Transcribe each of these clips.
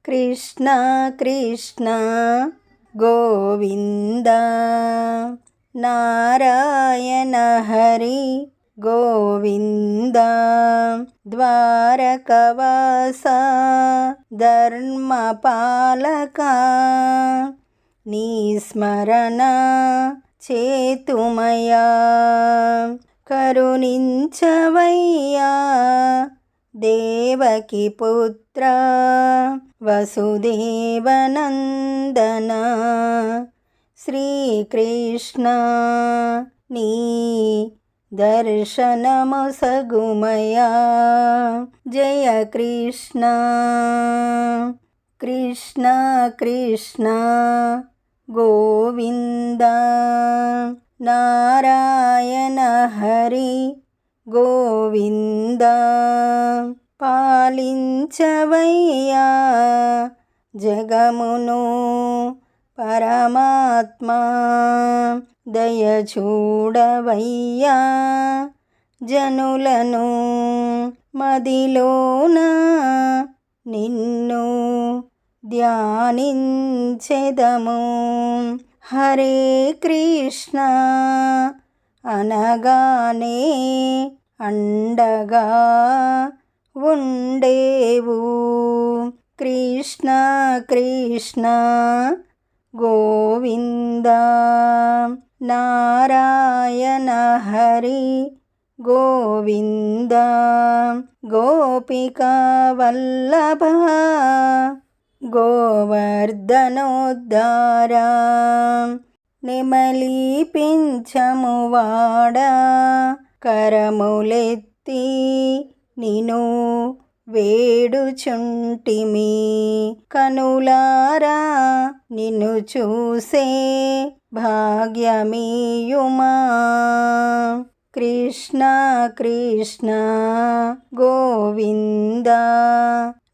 కృష్ణ కృష్ణ గోవింద నారాయణ హరి గోవింద ద్వారకవాస ధర్మపాలక నీ స్మరణ చేతుమయా కరుణించవయ్యా దేవకి పుత్ర వసుదేవనందన శ్రీకృష్ణ నీ దర్శనమొసగుమయా జయ కృష్ణ కృష్ణ కృష్ణ గోవింద నారాయణ హరి గోవింద పాలించవయ్యా జగమును పరమాత్మా దయ చూడవయ్యా జనులను మదిలోన నిన్ను ధ్యానించెదము హరే కృష్ణ అనగానే అండగా ఉండేవు కృష్ణ కృష్ణ గోవింద నారాయణ హరి గోవింద గోపికా వల్లభ గోవర్ధనోద్ధార నెమలి పింఛము వాడా కరములెత్తి నిను వేడుచుంటిమి కనులారా నిన్ను చూసే భాగ్యమీయుమా కృష్ణ కృష్ణ గోవింద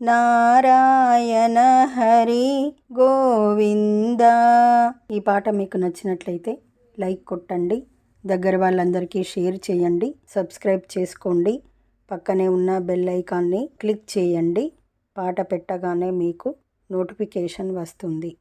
నారాయణ హరి గోవింద. ఈ పాట మీకు నచ్చినట్లయితే లైక్ కొట్టండి, దగ్గర వాళ్ళందరికీ షేర్ చేయండి, సబ్స్క్రైబ్ చేసుకోండి, పక్కనే ఉన్న బెల్ ఐకాన్ని క్లిక్ చేయండి. పాట పెట్టగానే మీకు నోటిఫికేషన్ వస్తుంది.